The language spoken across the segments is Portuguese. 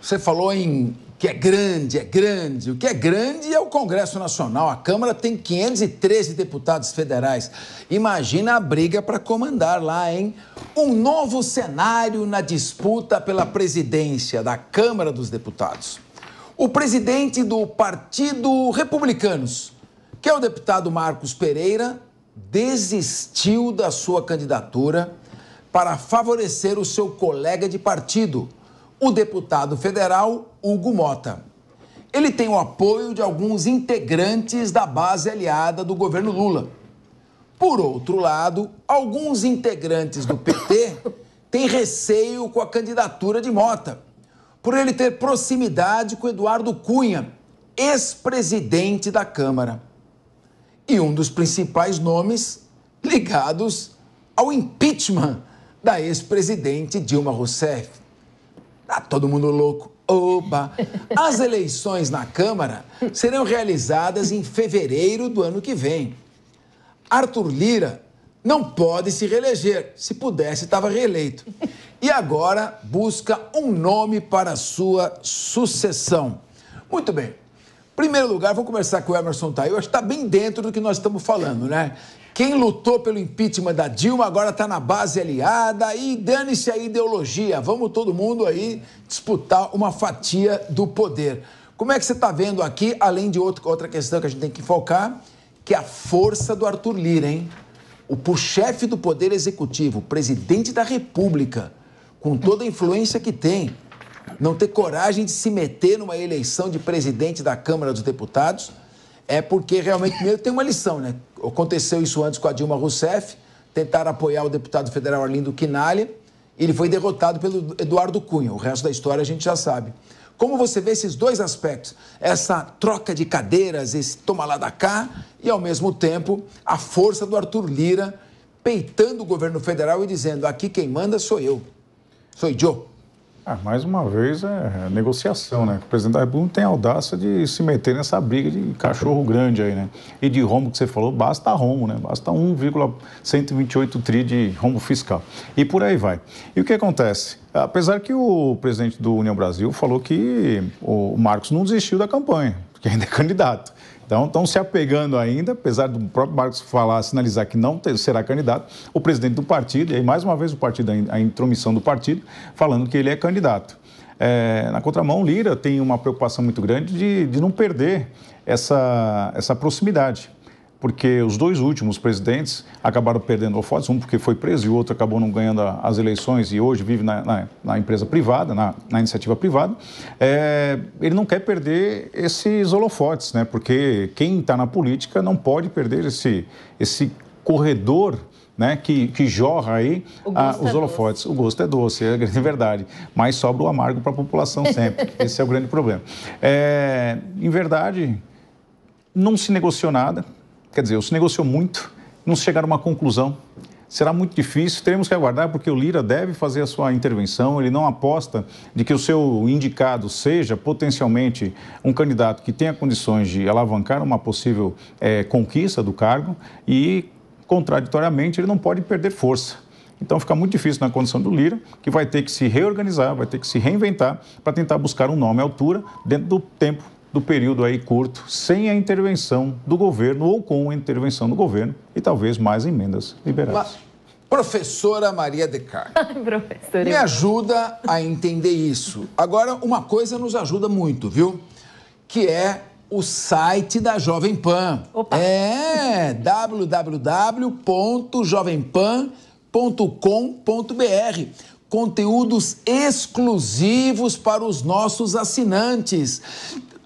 Você falou em que é grande, é grande. O que é grande é o Congresso Nacional. A Câmara tem 513 deputados federais. Imagina a briga para comandar lá, hein? Um novo cenário na disputa pela presidência da Câmara dos Deputados. O presidente do Partido Republicanos, que é o deputado Marcos Pereira, desistiu da sua candidatura para favorecer o seu colega de partido, o deputado federal Hugo Mota. Ele tem o apoio de alguns integrantes da base aliada do governo Lula. Por outro lado, alguns integrantes do PT têm receio com a candidatura de Mota, por ele ter proximidade com Eduardo Cunha, ex-presidente da Câmara. E um dos principais nomes ligados ao impeachment da ex-presidente Dilma Rousseff. Tá todo mundo louco. Oba! As eleições na Câmara serão realizadas em fevereiro do ano que vem. Arthur Lira não pode se reeleger. Se pudesse, estava reeleito. E agora busca um nome para a sua sucessão. Muito bem. Em primeiro lugar, vou conversar com o Emerson Taiu. Acho que está bem dentro do que nós estamos falando, né? Quem lutou pelo impeachment da Dilma agora está na base aliada e dane-se a ideologia. Vamos todo mundo aí disputar uma fatia do poder. Como é que você está vendo aqui, além de outra questão que a gente tem que focar, que é a força do Arthur Lira, hein? O chefe do Poder Executivo, o presidente da República, com toda a influência que tem, não ter coragem de se meter numa eleição de presidente da Câmara dos Deputados, é porque realmente, primeiro, tem uma lição, né? Aconteceu isso antes com a Dilma Rousseff, tentaram apoiar o deputado federal Arlindo Quinalha, e ele foi derrotado pelo Eduardo Cunha. O resto da história a gente já sabe. Como você vê esses dois aspectos? Essa troca de cadeiras, esse toma lá da cá, e ao mesmo tempo a força do Arthur Lira peitando o governo federal e dizendo: aqui quem manda sou eu, sou Joe. Mais uma vez é negociação, né? O presidente da República tem a audácia de se meter nessa briga de cachorro grande aí, né? E de rombo que você falou, basta rombo, né? Basta 1,128 tri de rombo fiscal. E por aí vai. E o que acontece? Apesar que o presidente do União Brasil falou que o Marcos não desistiu da campanha, porque ainda é candidato. Então, estão se apegando ainda, apesar do próprio Marcos sinalizar que não será candidato, o presidente do partido, e aí mais uma vez o partido, a intromissão do partido, falando que ele é candidato. Na contramão, Lira tem uma preocupação muito grande de não perder essa proximidade, porque os dois últimos presidentes acabaram perdendo holofotes, um porque foi preso e o outro acabou não ganhando as eleições e hoje vive na empresa privada, na iniciativa privada. Ele não quer perder esses holofotes, né? Porque quem está na política não pode perder esse corredor, né, que jorra aí os holofotes. O gosto é doce, é a grande verdade, mas sobra o amargo para a população sempre. Esse é o grande problema. Em verdade, não se negociou nada. Quer dizer, se negociou muito, não se chegaram a uma conclusão. Será muito difícil, teremos que aguardar, porque o Lira deve fazer a sua intervenção, ele não aposta de que o seu indicado seja potencialmente um candidato que tenha condições de alavancar uma possível conquista do cargo e, contraditoriamente, ele não pode perder força. Então fica muito difícil na condição do Lira, que vai ter que se reorganizar, vai ter que se reinventar para tentar buscar um nome à altura dentro do tempo, do período aí curto, sem a intervenção do governo ou com a intervenção do governo e talvez mais emendas liberais. Professora Maria de Carli, me ajuda a entender isso. Agora, uma coisa nos ajuda muito, viu? Que é o site da Jovem Pan. Opa. www.jovempan.com.br. Conteúdos exclusivos para os nossos assinantes.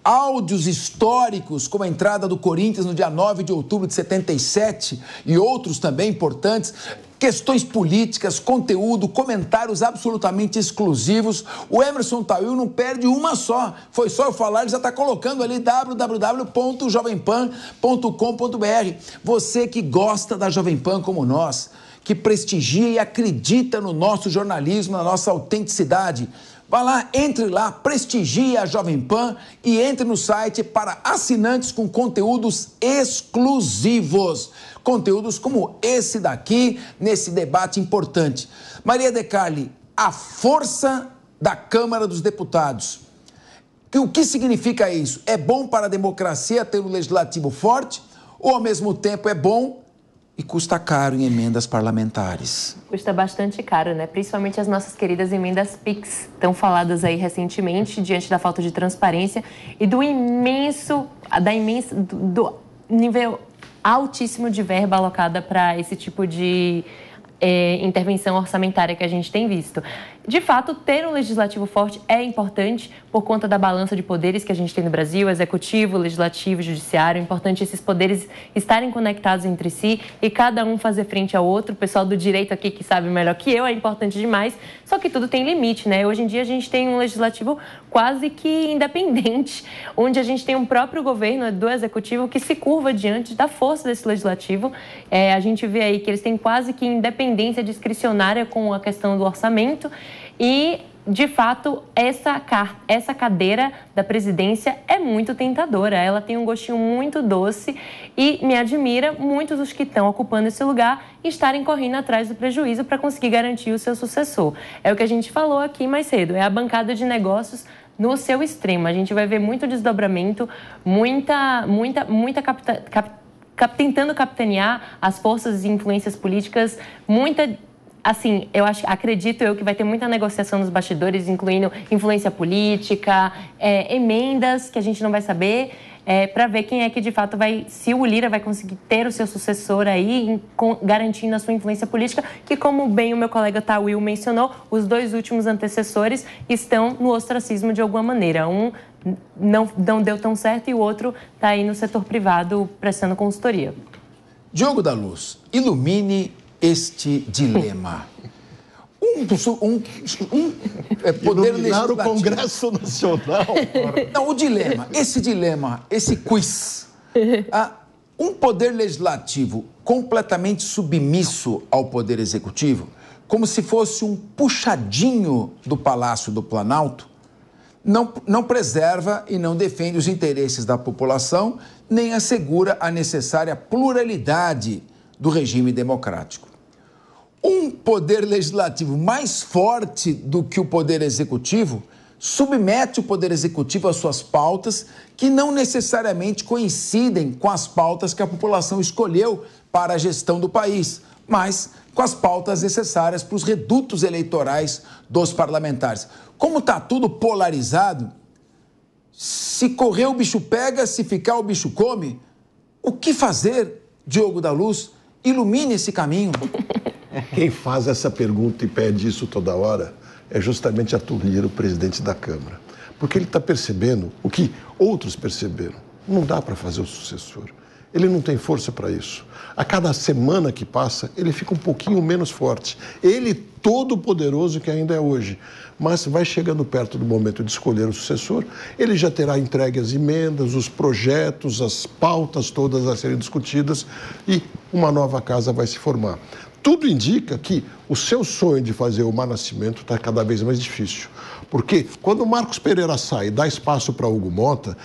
Áudios históricos, como a entrada do Corinthians no dia 9 de outubro de 77 e outros também importantes, questões políticas, conteúdo, comentários absolutamente exclusivos. O Emerson Taiu não perde uma só. Foi só eu falar, ele já está colocando ali www.jovempan.com.br. Você que gosta da Jovem Pan como nós, que prestigia e acredita no nosso jornalismo, na nossa autenticidade, vá lá, entre lá, prestigie a Jovem Pan e entre no site para assinantes com conteúdos exclusivos. Conteúdos como esse daqui, nesse debate importante. Maria de Carli, a força da Câmara dos Deputados. O que significa isso? É bom para a democracia ter um legislativo forte ou, ao mesmo tempo, é bom e custa caro em emendas parlamentares? Custa bastante caro, né? Principalmente as nossas queridas emendas PIX, tão faladas aí recentemente, diante da falta de transparência e do nível altíssimo de verba alocada para esse tipo de intervenção orçamentária que a gente tem visto. De fato, ter um legislativo forte é importante por conta da balança de poderes que a gente tem no Brasil, executivo, legislativo, judiciário. É importante esses poderes estarem conectados entre si e cada um fazer frente ao outro. O pessoal do direito aqui que sabe melhor que eu, é importante demais, só que tudo tem limite, né? Hoje em dia a gente tem um legislativo quase que independente, onde a gente tem um próprio governo do executivo que se curva diante da força desse legislativo. A gente vê aí que eles têm quase que independência discricionária com a questão do orçamento. E, de fato, essa cadeira da presidência é muito tentadora. Ela tem um gostinho muito doce e me admira muitos dos que estão ocupando esse lugar estarem correndo atrás do prejuízo para conseguir garantir o seu sucessor. É o que a gente falou aqui mais cedo, é a bancada de negócios no seu extremo. A gente vai ver muito desdobramento, tentando capitanear as forças e influências políticas, assim, acredito eu que vai ter muita negociação nos bastidores, incluindo influência política, emendas que a gente não vai saber, para ver quem é que de fato se o Lira vai conseguir ter o seu sucessor aí, garantindo a sua influência política, que, como bem o meu colega Tawil mencionou, os dois últimos antecessores estão no ostracismo de alguma maneira. Um não deu tão certo e o outro está aí no setor privado prestando consultoria. Diogo da Luz, ilumine este dilema. Poder legislativo. O Congresso Nacional. Não, o dilema, esse quiz. Um poder legislativo completamente submisso ao poder executivo, como se fosse um puxadinho do Palácio do Planalto, não preserva e não defende os interesses da população, nem assegura a necessária pluralidade do regime democrático. Um poder legislativo mais forte do que o poder executivo submete o poder executivo às suas pautas, que não necessariamente coincidem com as pautas que a população escolheu para a gestão do país, mas com as pautas necessárias para os redutos eleitorais dos parlamentares. Como está tudo polarizado, se correr o bicho pega, se ficar o bicho come, o que fazer, Diogo da Luz? Ilumine esse caminho. Quem faz essa pergunta e pede isso toda hora é justamente Arthur Lira, o presidente da Câmara. Porque ele está percebendo o que outros perceberam. Não dá para fazer o sucessor. Ele não tem força para isso. A cada semana que passa, ele fica um pouquinho menos forte. Ele, todo poderoso que ainda é hoje. Mas vai chegando perto do momento de escolher o sucessor, ele já terá entregue as emendas, os projetos, as pautas todas a serem discutidas e uma nova casa vai se formar. Tudo indica que o seu sonho de fazer o Mar Nascimento está cada vez mais difícil. Porque quando o Marcos Pereira sai e dá espaço para Hugo Mota,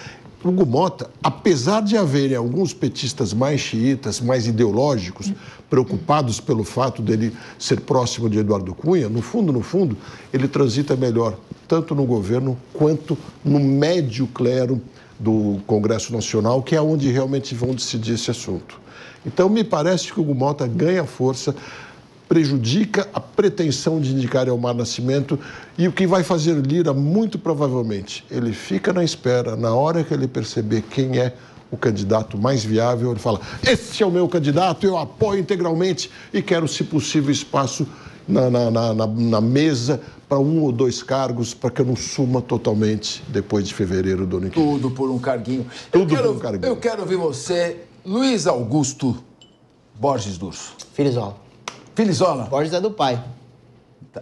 apesar de haverem alguns petistas mais xiitas, mais ideológicos, preocupados pelo fato dele ser próximo de Eduardo Cunha, no fundo, ele transita melhor, tanto no governo quanto no médio clero do Congresso Nacional, que é onde realmente vão decidir esse assunto. Então, me parece que o Hugo Mota ganha força, prejudica a pretensão de indicar Elmar Nascimento e o que vai fazer Lira, muito provavelmente, ele fica na espera, na hora que ele perceber quem é o candidato mais viável, ele fala, esse é o meu candidato, eu apoio integralmente e quero, se possível, espaço na mesa para 1 ou 2 cargos, para que eu não suma totalmente depois de fevereiro do ano que vem. Tudo por um carguinho. Tudo por um carguinho. Eu quero ouvir você, Luiz Augusto Borges Durso. Filizola? Borges é do pai.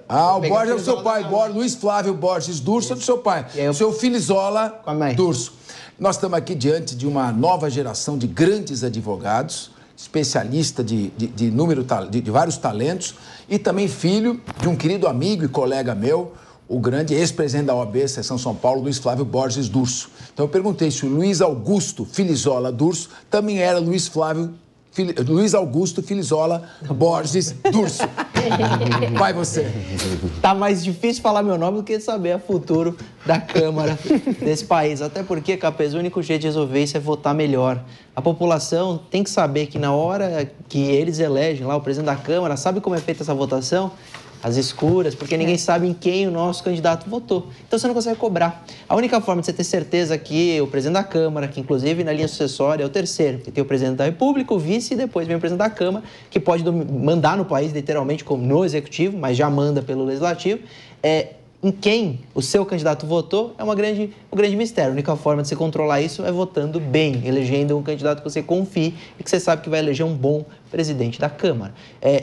O Borges é do seu pai. Luiz Flávio Borges Durso é do seu pai. Seu Filizola Durso. Nós estamos aqui diante de uma nova geração de grandes advogados, especialista de vários talentos, e também filho de um querido amigo e colega meu, o grande ex-presidente da OAB, Seção São Paulo, Luiz Flávio Borges Durso. Então eu perguntei se o Luiz Augusto Filizola Durso também era Luiz Augusto Filizola Borges Durso. Vai você. Tá mais difícil falar meu nome do que saber o futuro da Câmara desse país. Até porque, Capês, o único jeito de resolver isso é votar melhor. A população tem que saber que na hora que eles elegem lá o presidente da Câmara, sabe como é feita essa votação? Às escuras, porque ninguém sabe em quem o nosso candidato votou. Então você não consegue cobrar. A única forma de você ter certeza que o presidente da Câmara, que inclusive na linha sucessória é o terceiro, que tem o presidente da República, o vice e depois vem o presidente da Câmara, que pode mandar no país literalmente como no executivo, mas já manda pelo legislativo, em quem o seu candidato votou é um grande mistério. A única forma de você controlar isso é votando bem, elegendo um candidato que você confie e que você sabe que vai eleger um bom presidente da Câmara.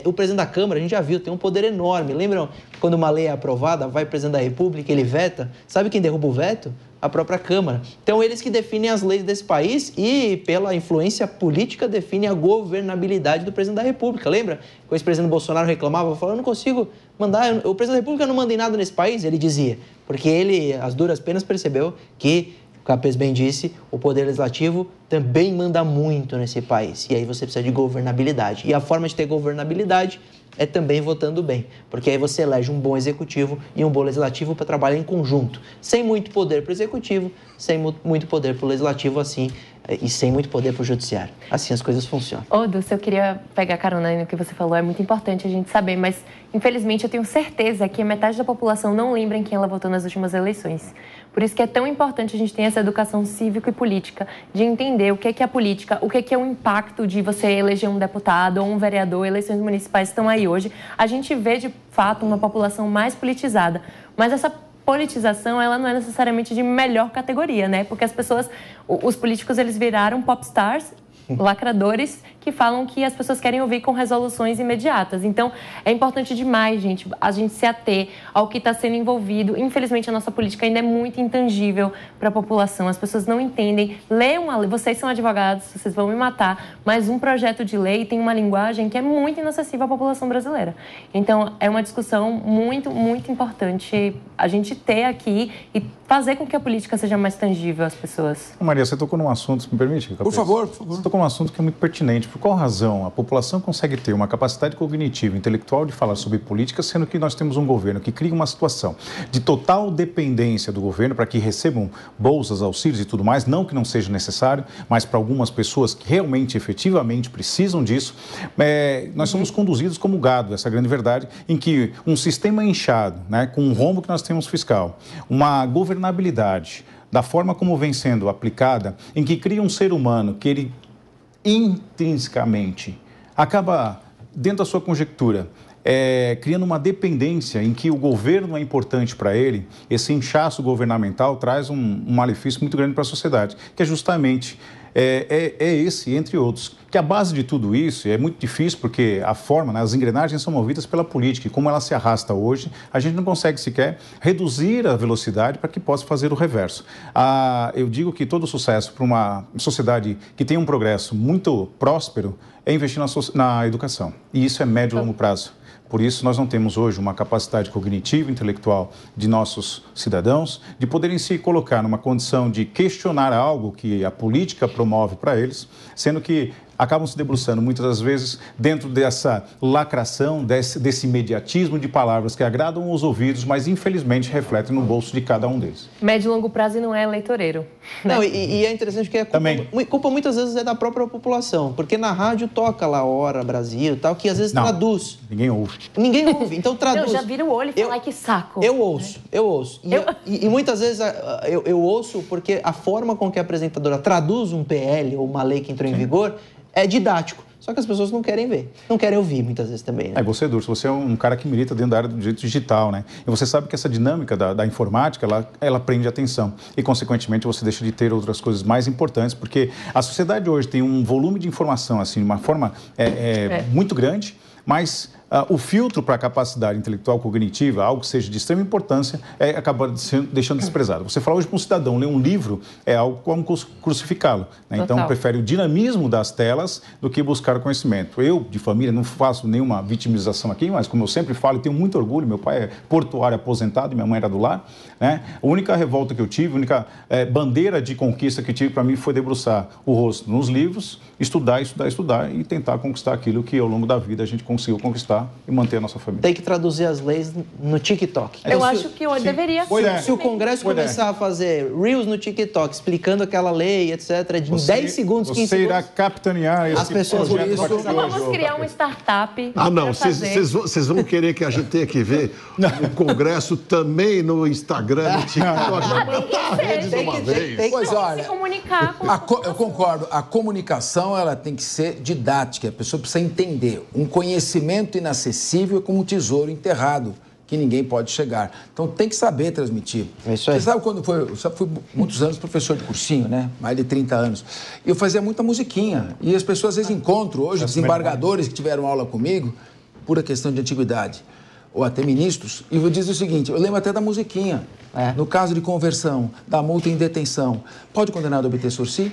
O presidente da Câmara, a gente já viu, tem um poder enorme. Lembram quando uma lei é aprovada, vai o presidente da República, ele veta? Sabe quem derruba o veto? A própria Câmara. Então, eles que definem as leis desse país e, pela influência política, definem a governabilidade do presidente da República. Lembra? O ex-presidente Bolsonaro reclamava, falando, eu não consigo mandar, o presidente da República não manda em nada nesse país, ele dizia. Porque ele, às duras penas, percebeu que, o Capês bem disse, o poder legislativo também manda muito nesse país. E aí você precisa de governabilidade. E a forma de ter governabilidade é também votando bem, porque aí você elege um bom executivo e um bom legislativo para trabalhar em conjunto, sem muito poder para o executivo, sem muito poder para o legislativo, assim, e sem muito poder para o judiciário. Assim as coisas funcionam. Ô, Dulce, eu queria pegar carona no que você falou, é muito importante a gente saber, mas infelizmente eu tenho certeza que a metade da população não lembra em quem ela votou nas últimas eleições. Por isso que é tão importante a gente ter essa educação cívica e política, de entender o que é a política, o que é o impacto de você eleger um deputado ou um vereador, eleições municipais estão aí hoje. A gente vê, de fato, uma população mais politizada, mas essa politização, ela não é necessariamente de melhor categoria, né? Porque as pessoas, os políticos, eles viraram popstars, lacradores, que falam que as pessoas querem ouvir com resoluções imediatas. Então, é importante demais, gente, a gente se ater ao que está sendo envolvido. Infelizmente, a nossa política ainda é muito intangível para a população. As pessoas não entendem. Leiam a lei. Vocês são advogados, vocês vão me matar, mas um projeto de lei tem uma linguagem que é muito inacessível à população brasileira. Então, é uma discussão muito, muito importante a gente ter aqui e fazer com que a política seja mais tangível às pessoas. Maria, você tocou num assunto, me permite? Capês? Por favor, por favor. Você tocou num assunto que é muito pertinente. Por qual razão a população consegue ter uma capacidade cognitiva, intelectual de falar sobre política, sendo que nós temos um governo que cria uma situação de total dependência do governo para que recebam bolsas, auxílios e tudo mais, não que não seja necessário, mas para algumas pessoas que realmente, efetivamente precisam disso, nós somos conduzidos como gado, essa grande verdade, em que um sistema inchado, né, com um rombo que nós temos fiscal, uma governabilidade, da forma como vem sendo aplicada, em que cria um ser humano que ele intrinsecamente acaba, dentro da sua conjectura, criando uma dependência em que o governo é importante para ele. Esse inchaço governamental traz um malefício muito grande para a sociedade, que é justamente esse, entre outros, que a base de tudo isso é muito difícil porque a forma, né, as engrenagens são movidas pela política e como ela se arrasta hoje, a gente não consegue sequer reduzir a velocidade para que possa fazer o reverso. Eu digo que todo sucesso para uma sociedade que tem um progresso muito próspero é investir na educação, e isso é médio e longo prazo. Por isso, nós não temos hoje uma capacidade cognitiva, intelectual de nossos cidadãos de poderem se colocar numa condição de questionar algo que a política promove para eles, sendo que acabam se debruçando muitas das vezes dentro dessa lacração, desse imediatismo de palavras que agradam os ouvidos, mas infelizmente refletem no bolso de cada um deles. Médio e longo prazo não é eleitoreiro. Né? Não, e é interessante que culpa muitas vezes é da própria população, porque na rádio toca lá Hora Brasil e tal, que às vezes traduz. Ninguém ouve. Ninguém ouve, então traduz. Já vira o olho e fala, ai, que saco. Eu ouço. E muitas vezes eu ouço porque a forma com que a apresentadora traduz um PL ou uma lei que entrou em vigor é didático. Só que as pessoas não querem ver, não querem ouvir muitas vezes também, né? Você, Dulce, você é um cara que milita dentro da área do direito digital, né? E você sabe que essa dinâmica da informática, ela prende atenção. E, consequentemente, você deixa de ter outras coisas mais importantes, porque a sociedade hoje tem um volume de informação, assim, de uma forma muito grande, mas o filtro para a capacidade intelectual cognitiva, algo que seja de extrema importância, acaba deixando desprezado. Você fala hoje para um cidadão, ler um livro é algo como crucificá-lo, né? Então, prefere o dinamismo das telas do que buscar conhecimento. Eu, de família, não faço nenhuma vitimização aqui, mas como eu sempre falo, eu tenho muito orgulho, meu pai é portuário aposentado e minha mãe era do lar, né? A única revolta que eu tive, a única bandeira de conquista que tive para mim foi debruçar o rosto nos livros, estudar e tentar conquistar aquilo que ao longo da vida a gente conseguiu conquistar estudar e manter a nossa família. Tem que traduzir as leis no TikTok. Eu acho que deveria ser. Se o Congresso começar a fazer Reels no TikTok, explicando aquela lei, etc., de 10 segundos, 15 Você irá segundos... capitanear esse As pessoas projeto por isso- a partir de Então hoje, vamos criar uma startup. Ah, não, pra fazer. vocês vão querer que a gente tenha que ver o Congresso também no Instagram, no TikTok. Vamos botar a rede de uma vez. Pois Se olha, comunicar com eu concordo. A comunicação ela tem que ser didática. A pessoa precisa entender. Um conhecimento inacessível é como um tesouro enterrado, que ninguém pode chegar. Então tem que saber transmitir. É isso aí. Você sabe quando foi? Eu fui muitos anos professor de cursinho, né? Mais de 30 anos. E eu fazia muita musiquinha. E as pessoas às vezes encontram hoje desembargadores que tiveram aula comigo, pura questão de antiguidade, ou até ministros, e eu diz o seguinte, eu lembro até da musiquinha. No caso de conversão, da multa em detenção, pode o condenado obter sursi?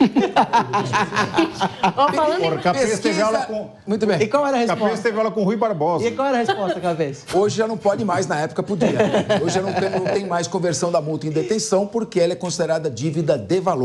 Ó, falando em... Capês teve aula com... Muito bem. E qual era a Capês resposta? teve aula com Rui Barbosa. E qual era a resposta, Cabeça? Hoje já não pode mais, na época podia. Hoje já não tem mais conversão da multa em detenção, porque ela é considerada dívida de valor.